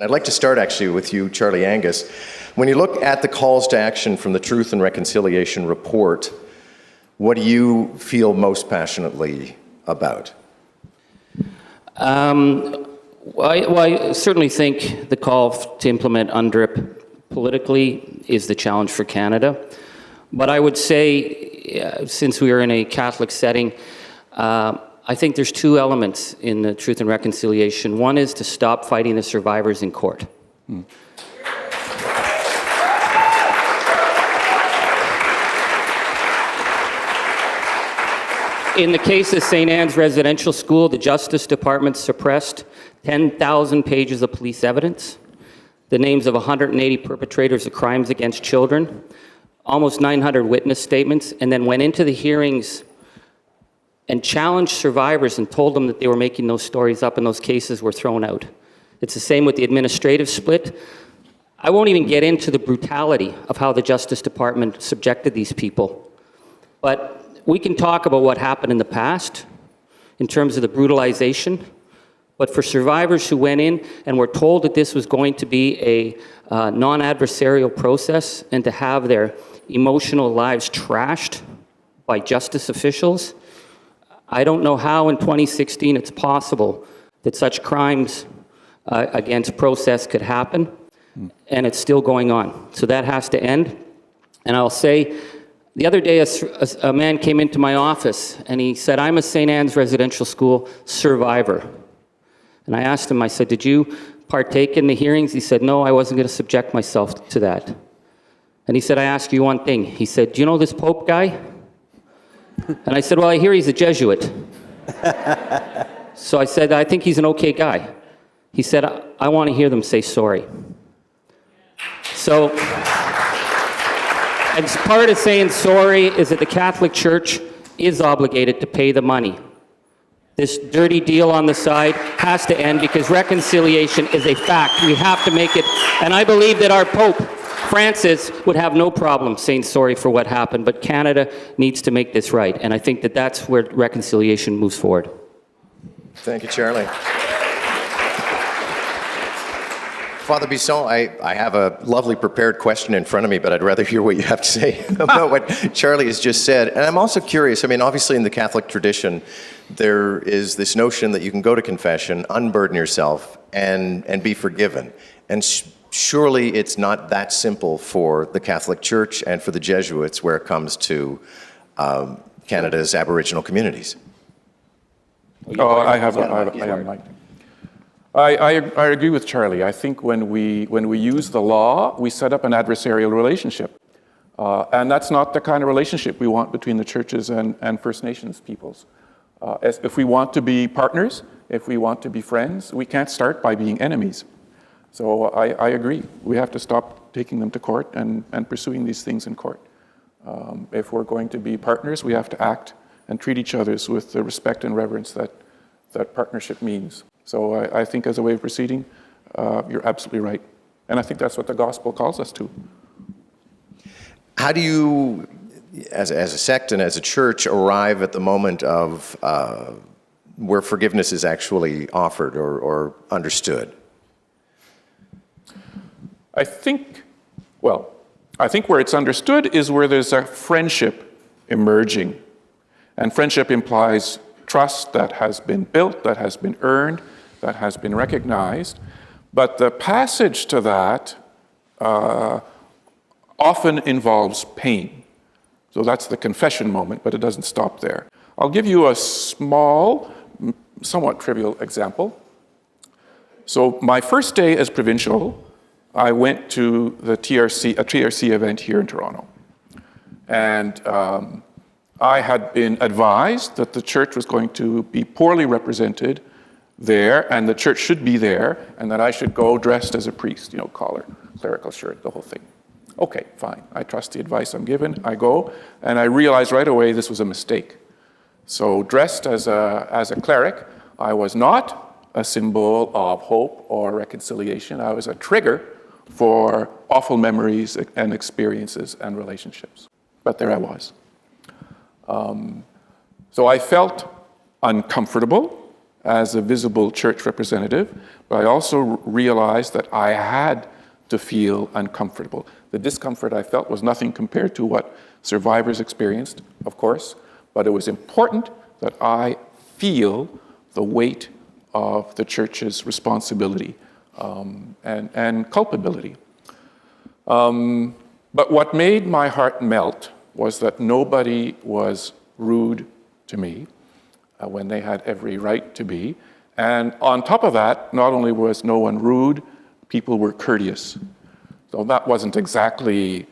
I'd like to start actually with you, Charlie Angus. When you look at the calls to action from the Truth and Reconciliation report, what do you feel most passionately about? I certainly think the call to implement UNDRIP politically is the challenge for Canada. But I would say, since we are in a Catholic setting, I think there's two elements in the Truth and Reconciliation. One is to stop fighting the survivors in court. In the case of St. Anne's Residential School, the Justice Department suppressed 10,000 pages of police evidence, the names of 180 perpetrators of crimes against children, almost 900 witness statements, and then went into the hearings and challenged survivors and told them that they were making those stories up and those cases were thrown out. It's the same with the administrative split. I won't even get into the brutality of how the Justice Department subjected these people. But we can talk about what happened in the past in terms of the brutalization. But for survivors who went in and were told that this was going to be a non-adversarial process and to have their emotional lives trashed by justice officials, I don't know how in 2016 it's possible that such crimes against process could happen, and it's still going on. So that has to end. And I'll say, the other day a man came into my office and he said, "I'm a St. Anne's Residential School survivor." And I asked him, I said, "Did you partake in the hearings?" He said, "No, I wasn't going to subject myself to that." And he said, "I ask you one thing." He said, "Do you know this Pope guy?" And I said, "Well, I hear he's a Jesuit." So I said, "I think he's an okay guy." He said, "I want to hear them say sorry." So, as part of saying sorry is that the Catholic Church is obligated to pay the money. This dirty deal on the side has to end because reconciliation is a fact. We have to make it. And I believe that our Pope, Francis, would have no problem saying sorry for what happened, but Canada needs to make this right. And I think that that's where reconciliation moves forward. Thank you, Charlie. Father Bisson, I have a lovely prepared question in front of me, but I'd rather hear what you have to say about what Charlie has just said. And I'm also curious, I mean, obviously in the Catholic tradition, there is this notion that you can go to confession, unburden yourself, and be forgiven. And surely it's not that simple for the Catholic Church and for the Jesuits where it comes to Canada's Aboriginal communities. I agree with Charlie. I think when we use the law, we set up an adversarial relationship. And that's not the kind of relationship we want between the churches and First Nations peoples. If we want to be partners, if we want to be friends, we can't start by being enemies. So I agree. We have to stop taking them to court and pursuing these things in court. If we're going to be partners, we have to act and treat each other with the respect and reverence that partnership means. So I think as a way of proceeding, you're absolutely right. And I think that's what the gospel calls us to. How do you, as a sect and as a church, arrive at the moment of where forgiveness is actually offered or understood? I think where it's understood is where there's a friendship emerging. And friendship implies trust that has been built, that has been earned, that has been recognized. But the passage to that often involves pain. So that's the confession moment, but it doesn't stop there. I'll give you a small, somewhat trivial example. So my first day as provincial, I went to a TRHC event here in Toronto. And I had been advised that the church was going to be poorly represented there, and the church should be there, and that I should go dressed as a priest, collar, clerical shirt, the whole thing. Okay, fine. I trust the advice I'm given. I go, and I realized right away this was a mistake. So dressed as a cleric, I was not a symbol of hope or reconciliation. I was a trigger for awful memories and experiences and relationships. But there I was. So I felt uncomfortable as a visible church representative, but I also realized that I had to feel uncomfortable. The discomfort I felt was nothing compared to what survivors experienced, of course, but it was important that I feel the weight of the church's responsibility and culpability. But what made my heart melt was that nobody was rude to me when they had every right to be. And on top of that, not only was no one rude, people were courteous. So that wasn't exactly,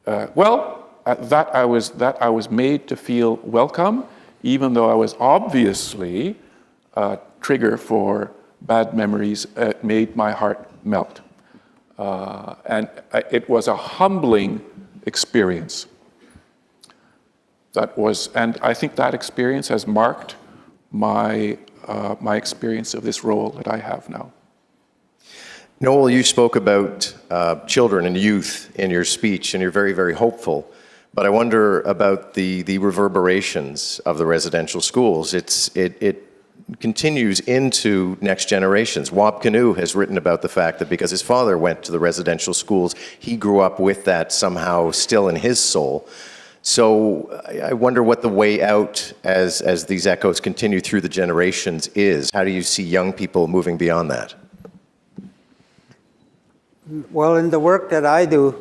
that I was made to feel welcome, even though I was obviously a trigger for bad memories. It made my heart melt. And it was a humbling experience. And I think that experience has marked my experience of this role that I have now. Noel, you spoke about children and youth in your speech, and you're very, very hopeful. But I wonder about the reverberations of the residential schools. It continues into next generations. Wab Kinew has written about the fact that because his father went to the residential schools, he grew up with that somehow still in his soul. So I wonder what the way out as these echoes continue through the generations is. How do you see young people moving beyond that? Well, in the work that I do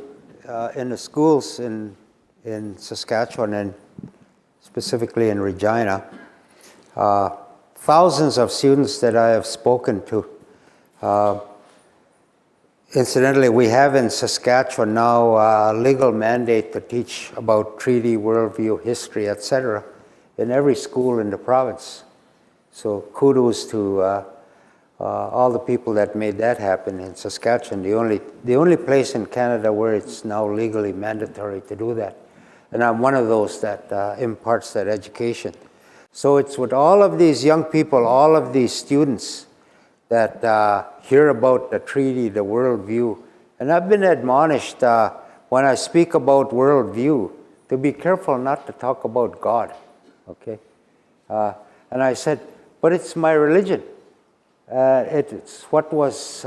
in the schools in Saskatchewan and specifically in Regina, thousands of students that I have spoken to. Incidentally, we have in Saskatchewan now a legal mandate to teach about treaty, worldview, history, etc. in every school in the province. So kudos to all the people that made that happen in Saskatchewan, the only place in Canada where it's now legally mandatory to do that. And I'm one of those that imparts that education. So it's with all of these young people, all of these students that hear about the treaty, the worldview. And I've been admonished when I speak about worldview to be careful not to talk about God, okay? And I said, but it's my religion. It's what was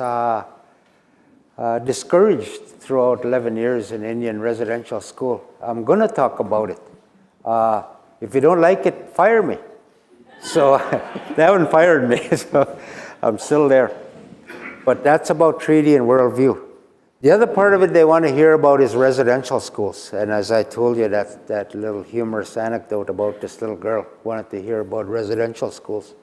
discouraged throughout 11 years in Indian residential school. I'm going to talk about it. If you don't like it, fire me. So they haven't fired me, so I'm still there. But that's about treaty and worldview. The other part of it they want to hear about is residential schools. And as I told you, that little humorous anecdote about this little girl wanted to hear about residential schools.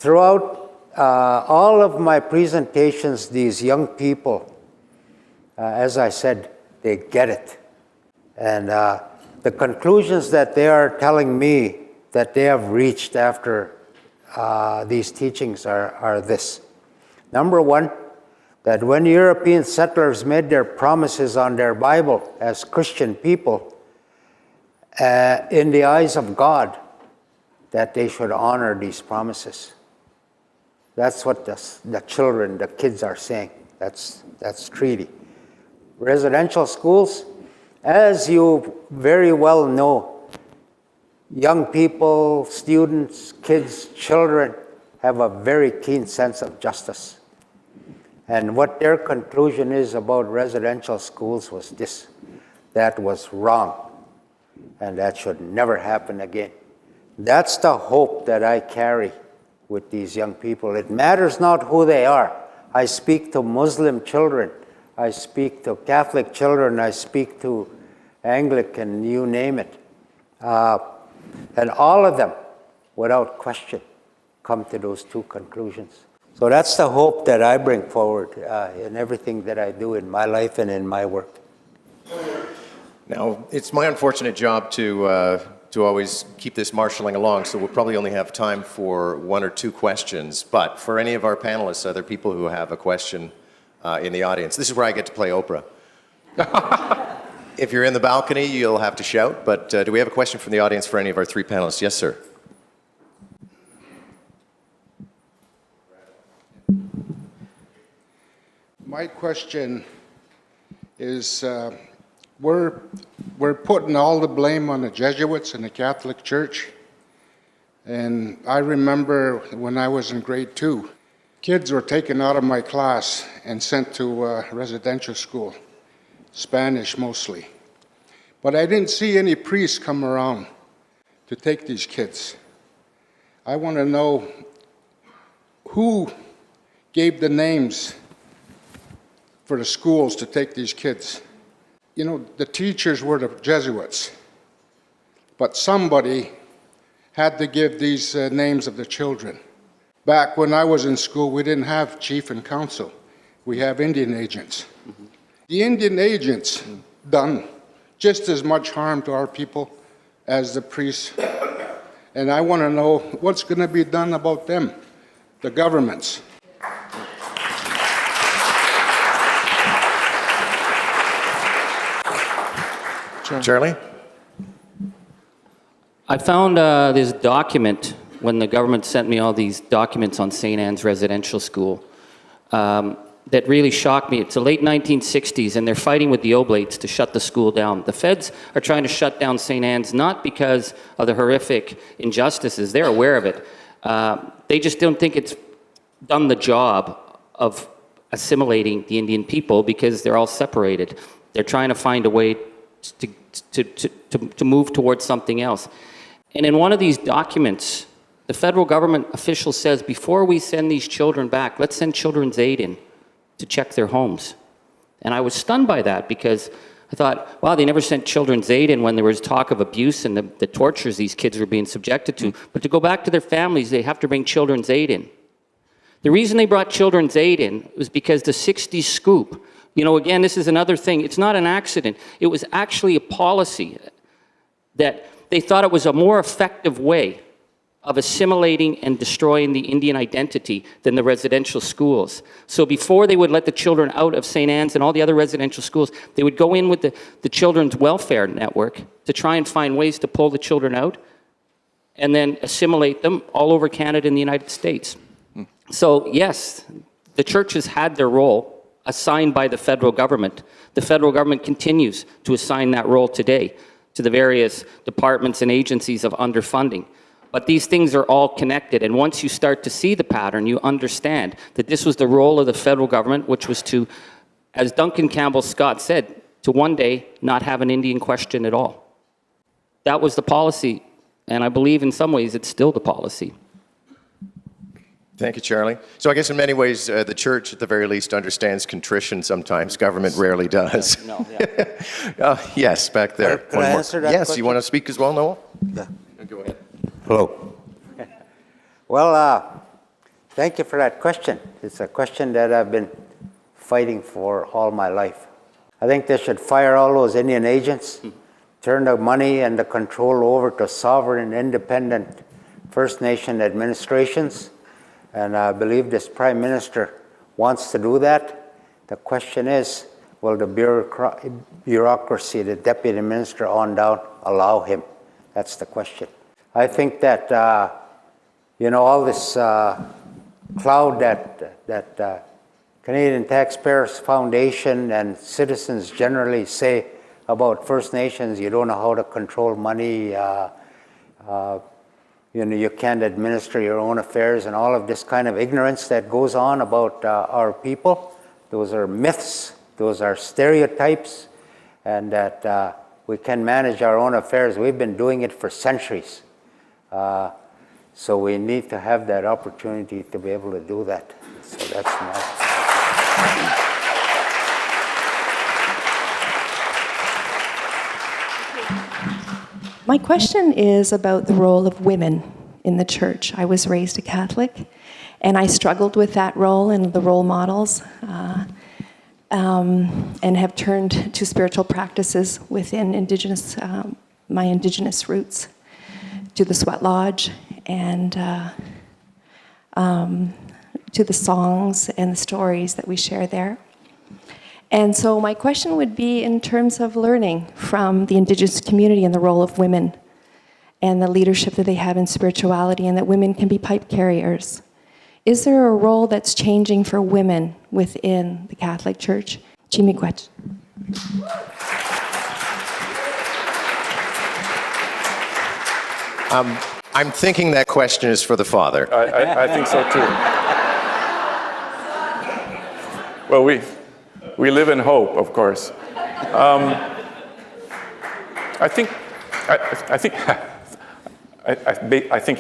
Throughout all of my presentations, these young people, as I said, they get it. And the conclusions that they are telling me that they have reached after these teachings are this. Number one, that when European settlers made their promises on their Bible as Christian people, in the eyes of God, that they should honor these promises. That's what the children, the kids are saying. That's treaty. Residential schools, as you very well know, young people, students, kids, children have a very keen sense of justice. And what their conclusion is about residential schools was this: that was wrong, and that should never happen again. That's the hope that I carry with these young people. It matters not who they are. I speak to Muslim children, I speak to Catholic children, I speak to Anglican, you name it. And all of them, without question, come to those two conclusions. So that's the hope that I bring forward in everything that I do in my life and in my work. Now, it's my unfortunate job to always keep this marshalling along, so we'll probably only have time for one or two questions. But for any of our panelists, other people who have a question in the audience, this is where I get to play Oprah. If you're in the balcony, you'll have to shout, but do we have a question from the audience for any of our three panelists? Yes, sir. My question is, we're putting all the blame on the Jesuits and the Catholic Church, And I remember when I was in grade 2, kids were taken out of my class and sent to residential school, Spanish mostly. But I didn't see any priests come around to take these kids. I want to know who gave the names for the schools to take these kids. You know, the teachers were the Jesuits, but somebody had to give these names of the children. Back when I was in school, we didn't have chief and council. We have Indian agents. Mm-hmm. The Indian agents done just as much harm to our people as the priests. And I want to know what's going to be done about them, the governments. Charlie? I found this document when the government sent me all these documents on St. Anne's Residential School that really shocked me. It's the late 1960s, and they're fighting with the Oblates to shut the school down. The feds are trying to shut down St. Anne's not because of the horrific injustices. They're aware of it. They just don't think it's done the job of assimilating the Indian people because they're all separated. They're trying to find a way to move towards something else. And in one of these documents, the federal government official says, before we send these children back, let's send Children's Aid in to check their homes. And I was stunned by that because I thought, wow, they never sent Children's Aid in when there was talk of abuse and the tortures these kids were being subjected to. But to go back to their families, they have to bring Children's Aid in. The reason they brought Children's Aid in was because the 60s scoop, you know, again, this is another thing. It's not an accident. It was actually a policy that they thought it was a more effective way of assimilating and destroying the Indian identity than the residential schools. So before they would let the children out of St. Anne's and all the other residential schools, they would go in with the Children's Welfare Network to try and find ways to pull the children out and then assimilate them all over Canada and the United States. So yes, the churches had their role assigned by the federal government. The federal government continues to assign that role today to the various departments and agencies of underfunding. But these things are all connected, and once you start to see the pattern, you understand that this was the role of the federal government, which was to, as Duncan Campbell Scott said, to one day not have an Indian question at all. That was the policy, and I believe in some ways it's still the policy. Thank you, Charlie. So I guess in many ways, the church, at the very least, understands contrition sometimes. Government rarely does. No, yeah. Yes, back there. Can I answer that Yes, question? you want to speak as well, Noel? Yeah. Go ahead. Hello. Well, thank you for that question. It's a question that I've been fighting for all my life. I think they should fire all those Indian agents, turn the money and the control over to sovereign, independent First Nation administrations. And I believe this Prime Minister wants to do that. The question is, will the bureaucracy, the Deputy Minister on down, allow him? That's the question. I think that, all this cloud that Canadian Taxpayers Foundation and citizens generally say about First Nations, you don't know how to control money, you can't administer your own affairs, and all of this kind of ignorance that goes on about our people. Those are myths, those are stereotypes, and that we can manage our own affairs. We've been doing it for centuries. So we need to have that opportunity to be able to do that. So that's My question is about the role of women in the church. I was raised a Catholic, and I struggled with that role and the role models, and have turned to spiritual practices within Indigenous, my Indigenous roots, to the Sweat Lodge, and to the songs and the stories that we share there. And so my question would be in terms of learning from the Indigenous community and the role of women and the leadership that they have in spirituality, and that women can be pipe carriers. Is there a role that's changing for women within the Catholic Church? Chimiquet. I'm thinking that question is for the father. I think so too. Well, we live in hope, of course. I think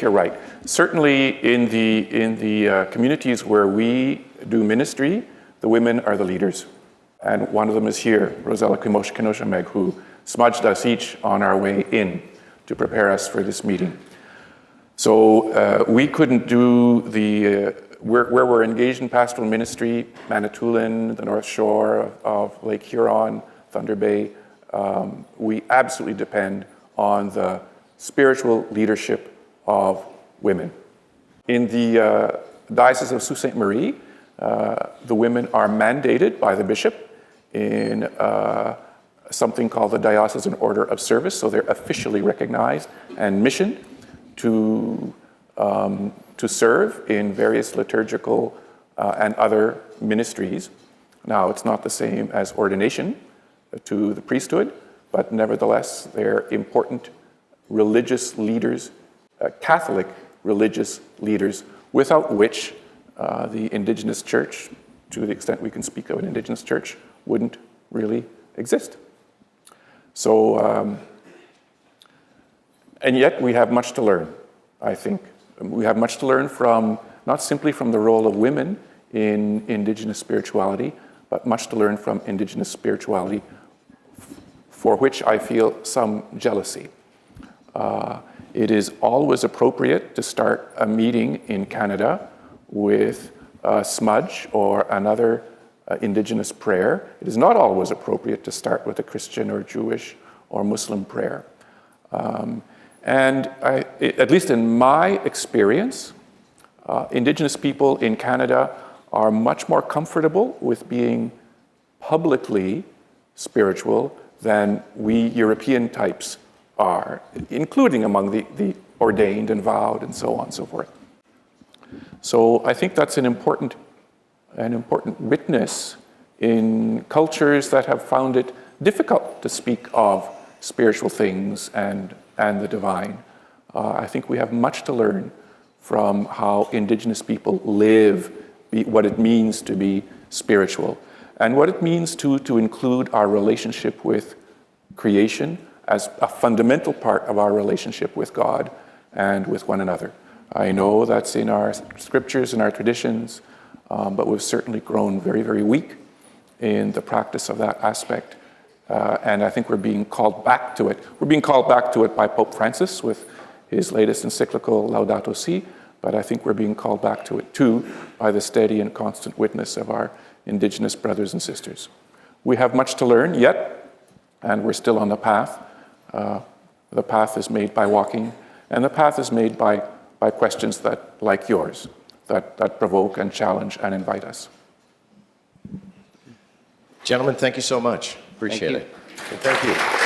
you're right. Certainly in the communities where we do ministry, the women are the leaders. And one of them is here, Rosella Kenosha-Meg, who smudged us each on our way in to prepare us for this meeting. So we couldn't do where we're engaged in pastoral ministry, Manitoulin, the North Shore of Lake Huron, Thunder Bay, we absolutely depend on the spiritual leadership of women. In the Diocese of Sault Ste. Marie, the women are mandated by the bishop in something called the Diocesan Order of Service, so they're officially recognized and missioned to serve in various liturgical and other ministries. Now, it's not the same as ordination to the priesthood, but nevertheless, they're important religious leaders, Catholic religious leaders, without which the Indigenous Church, to the extent we can speak of an Indigenous Church, wouldn't really exist. So, and yet we have much to learn, I think. We have much to learn from, not simply from the role of women in Indigenous spirituality, but much to learn from Indigenous spirituality, for which I feel some jealousy. It is always appropriate to start a meeting in Canada with a smudge or another Indigenous prayer. It is not always appropriate to start with a Christian or Jewish or Muslim prayer. At least in my experience, Indigenous people in Canada are much more comfortable with being publicly spiritual than we European types are, including among the ordained and vowed and so on and so forth. So I think that's an important witness in cultures that have found it difficult to speak of spiritual things and the divine. I think we have much to learn from how Indigenous people live, what it means to be spiritual, and what it means to include our relationship with creation as a fundamental part of our relationship with God and with one another. I know that's in our scriptures and our traditions, but we've certainly grown very, very weak in the practice of that aspect. And I think we're being called back to it. We're being called back to it by Pope Francis with his latest encyclical Laudato Si, but I think we're being called back to it too by the steady and constant witness of our Indigenous brothers and sisters. We have much to learn yet, and we're still on the path. The path is made by walking, and the path is made by questions that, like yours, that provoke and challenge and invite us. Gentlemen, thank you so much. Appreciate it. Thank you.